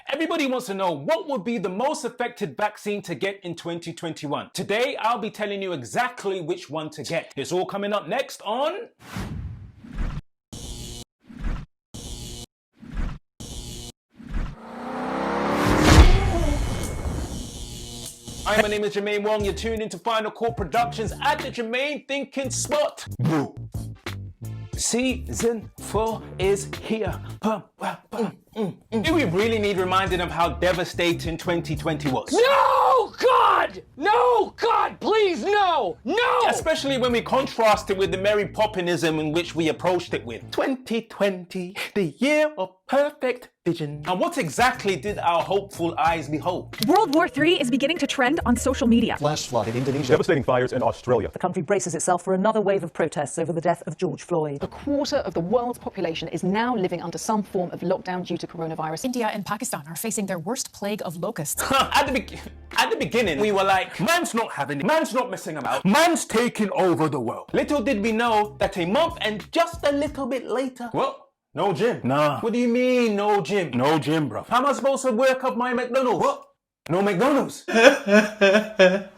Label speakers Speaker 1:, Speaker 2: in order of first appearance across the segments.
Speaker 1: Everybody wants to know what would be the most effective vaccine to get in 2021. Today, I'll be telling you exactly which one to get. It's all coming up next on... Hi, my name is Jermaine Wong. You're tuned into Final Call Productions at the Germaine Thinkin spot. Boo. Season 4 is here. Do we really need reminding of how devastating 2020 was?
Speaker 2: No, God! No, God, please, no! No!
Speaker 1: Especially when we contrast it with the Mary Poppinism in which we approached it with. 2020, the year of perfect vision. And what exactly did our hopeful eyes behold?
Speaker 3: World War III is beginning to trend on social media.
Speaker 4: Flash flood in Indonesia.
Speaker 5: Devastating fires in Australia.
Speaker 6: The country braces itself for another wave of protests over the death of George Floyd.
Speaker 7: A quarter of the world's population is now living under some form of lockdown due to coronavirus.
Speaker 3: India and Pakistan are facing their worst plague of locusts.
Speaker 1: At the beginning, we were like, man's not having it, man's not messing about, man's taking over the world. Little did we know that a month and just a little bit later, what? No gym? Nah. What do you mean, no gym? No gym, bro. How am I supposed to work up my McDonald's? What? No McDonald's. I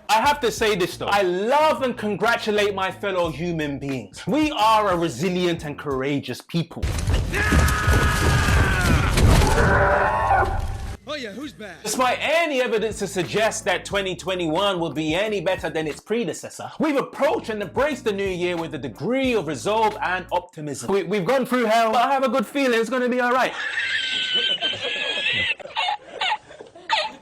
Speaker 1: have to say this though. I love and congratulate my fellow human beings. We are a resilient and courageous people.
Speaker 2: Oh yeah, who's back?
Speaker 1: Despite any evidence to suggest that 2021 will be any better than its predecessor, we've approached and embraced the new year with a degree of resolve and optimism. We've gone through hell, but I have a good feeling it's going to be alright.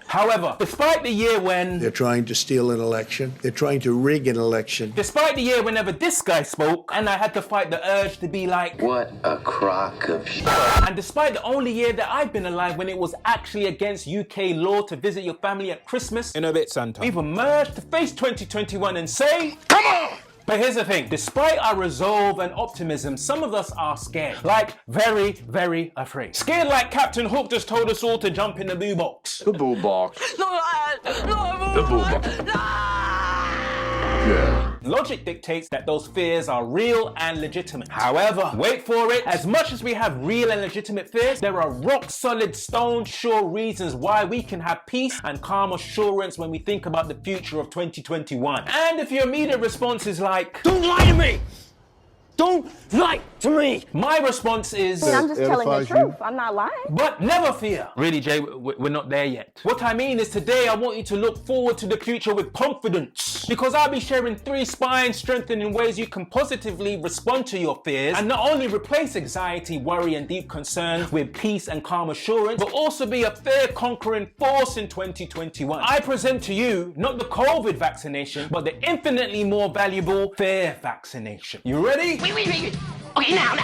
Speaker 1: However, despite the year when...
Speaker 8: They're trying to steal an election. They're trying to rig an election.
Speaker 1: Despite the year whenever this guy spoke, and I had to fight the urge to be like...
Speaker 9: What a crock of shit.
Speaker 1: And despite the only year that I've been alive when it was actually against UK law to visit your family at Christmas... In a bit, Santa. We've emerged to face 2021 and say... Come on! But here's the thing, despite our resolve and optimism, some of us are scared. Like, very, very afraid. Scared like Captain Hook just told us all to jump in the boo box.
Speaker 2: The boo box.
Speaker 9: The boo box.
Speaker 8: Yeah.
Speaker 1: Logic dictates that those fears are real and legitimate. However, wait for it, as much as we have real and legitimate fears, there are rock solid, stone sure reasons why we can have peace and calm assurance when we think about the future of 2021. And if your immediate response is like, don't lie to me! Don't lie to me! My response is...
Speaker 10: I'm just telling the truth. I'm not lying.
Speaker 1: But never fear. Really, Jay, we're not there yet. What I mean is today I want you to look forward to the future with confidence. Because I'll be sharing 3 spine-strengthening ways you can positively respond to your fears and not only replace anxiety, worry and deep concern with peace and calm assurance, but also be a fear-conquering force in 2021. I present to you not the COVID vaccination, but the infinitely more valuable fear vaccination. You ready?
Speaker 10: Wait. Okay, now.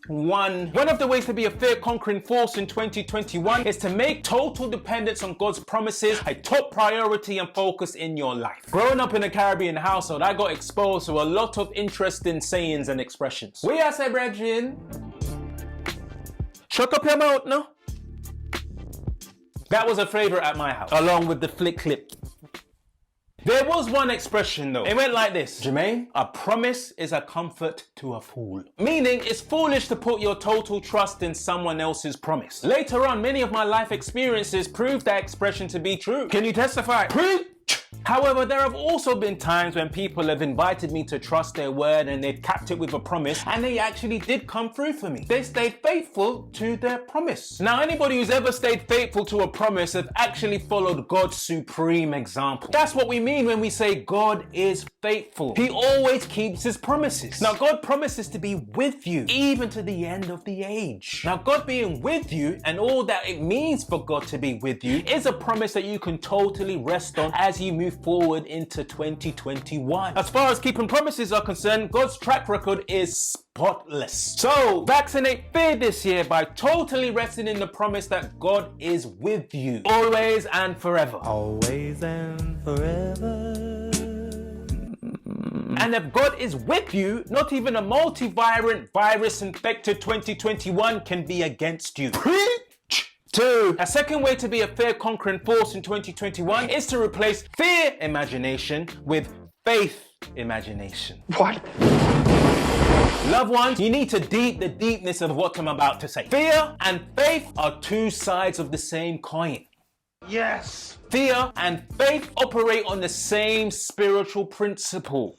Speaker 1: One of the ways to be a fear-conquering force in 2021 is to make total dependence on God's promises a top priority and focus in your life. Growing up in a Caribbean household, I got exposed to a lot of interesting sayings and expressions. We are say, brethren, shut up your mouth now. That was a favorite at my house, along with the flick clip. There was one expression though. It went like this. Jermaine, a promise is a comfort to a fool. Meaning it's foolish to put your total trust in someone else's promise. Later on, many of my life experiences proved that expression to be true. Can you testify? However, there have also been times when people have invited me to trust their word and they've capped it with a promise and they actually did come through for me. They stayed faithful to their promise. Now, anybody who's ever stayed faithful to a promise have actually followed God's supreme example. That's what we mean when we say God is faithful. He always keeps his promises. Now, God promises to be with you even to the end of the age. Now, God being with you and all that it means for God to be with you is a promise that you can totally rest on as you move forward into 2021. As far as keeping promises are concerned, God's track record is spotless. So, vaccinate fear this year by totally resting in the promise that God is with you, always and forever.
Speaker 4: Always and forever.
Speaker 1: And if God is with you, not even a multivariant virus-infected 2021 can be against you. 2. A second way to be a fear-conquering force in 2021 is to replace fear imagination with faith imagination.
Speaker 2: What?
Speaker 1: Loved ones, you need to deep the deepness of what I'm about to say. Fear and faith are two sides of the same coin.
Speaker 9: Yes.
Speaker 1: Fear and faith operate on the same spiritual principle.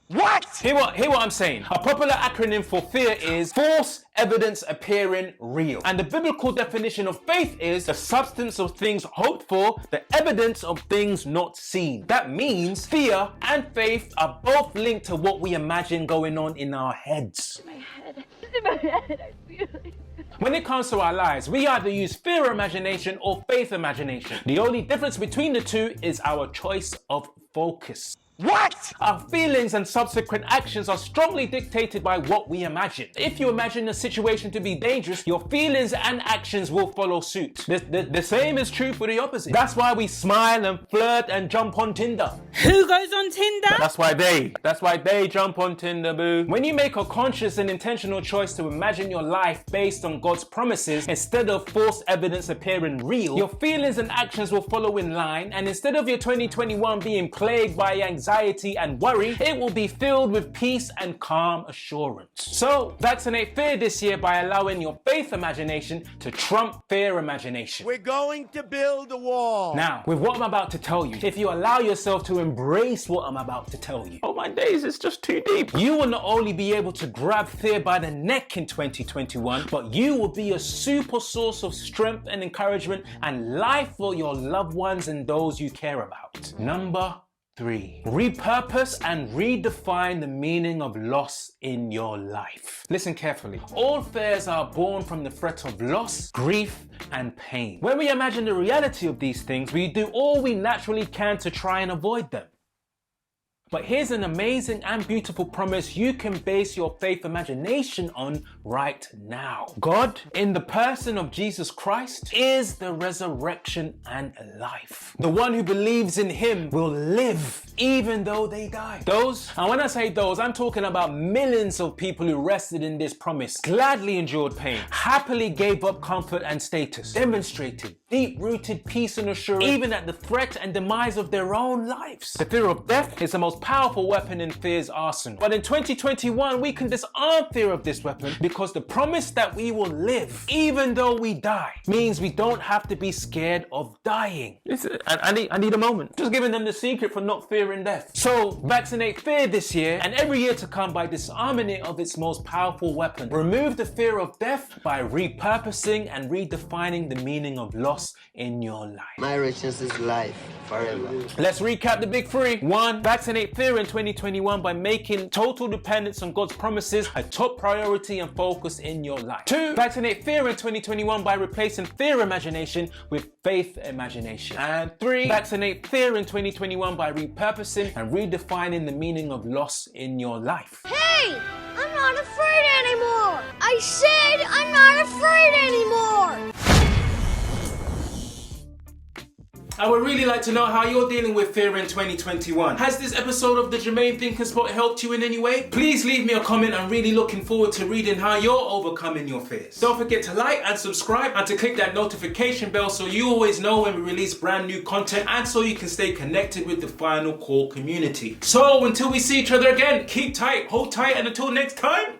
Speaker 9: What?
Speaker 1: Hear what I'm saying. A popular acronym for fear is false evidence appearing real. And the biblical definition of faith is the substance of things hoped for, the evidence of things not seen. That means fear and faith are both linked to what we imagine going on in our heads.
Speaker 10: My head. In my head, I feel it.
Speaker 1: When it comes to our lives, we either use fear imagination or faith imagination. The only difference between the two is our choice of focus.
Speaker 9: What?
Speaker 1: Our feelings and subsequent actions are strongly dictated by what we imagine. If you imagine a situation to be dangerous, your feelings and actions will follow suit. The same is true for the opposite. That's why we smile and flirt and jump on Tinder.
Speaker 5: Who goes on Tinder?
Speaker 1: That's why they jump on Tinder, boo. When you make a conscious and intentional choice to imagine your life based on God's promises instead of false evidence appearing real, your feelings and actions will follow in line, and instead of your 2021 being plagued by anxiety and worry, it will be filled with peace and calm assurance. So, vaccinate fear this year by allowing your faith imagination to trump fear imagination.
Speaker 9: We're going to build a wall.
Speaker 1: Now, with what I'm about to tell you, if you allow yourself to embrace what I'm about to tell you, oh my days, it's just too deep. You will not only be able to grab fear by the neck in 2021, but you will be a super source of strength and encouragement and life for your loved ones and those you care about. Number 3. Repurpose and redefine the meaning of loss in your life. Listen carefully. All fears are born from the threat of loss, grief, and pain. When we imagine the reality of these things, we do all we naturally can to try and avoid them. But here's an amazing and beautiful promise you can base your faith imagination on right now. God, in the person of Jesus Christ, is the resurrection and life. The one who believes in him will live even though they die. And when I say those, I'm talking about millions of people who rested in this promise, gladly endured pain, happily gave up comfort and status, demonstrated deep-rooted peace and assurance even at the threat and demise of their own lives. The fear of death is the most powerful weapon in fear's arsenal. But in 2021, we can disarm fear of this weapon because the promise that we will live even though we die means we don't have to be scared of dying. Listen, I need a moment. Just giving them the secret for not fearing death. So vaccinate fear this year and every year to come by disarming it of its most powerful weapon. Remove the fear of death by repurposing and redefining the meaning of loss in your life.
Speaker 9: My richness is life forever.
Speaker 1: Let's recap the big 3. 1. Vaccinate fear in 2021 by making total dependence on God's promises a top priority and focus in your life. 2. Vaccinate fear in 2021 by replacing fear imagination with faith imagination. And 3. Vaccinate fear in 2021 by repurposing and redefining the meaning of loss in your life.
Speaker 10: Hey! I'm not afraid anymore! I said I'm not afraid anymore!
Speaker 1: I would really like to know how you're dealing with fear in 2021. Has this episode of the Jermaine Thinkin Spot helped you in any way? Please leave me a comment. I'm really looking forward to reading how you're overcoming your fears. Don't forget to like and subscribe and to click that notification bell so you always know when we release brand new content and so you can stay connected with the Final Call community. So until we see each other again, keep tight, hold tight, and until next time,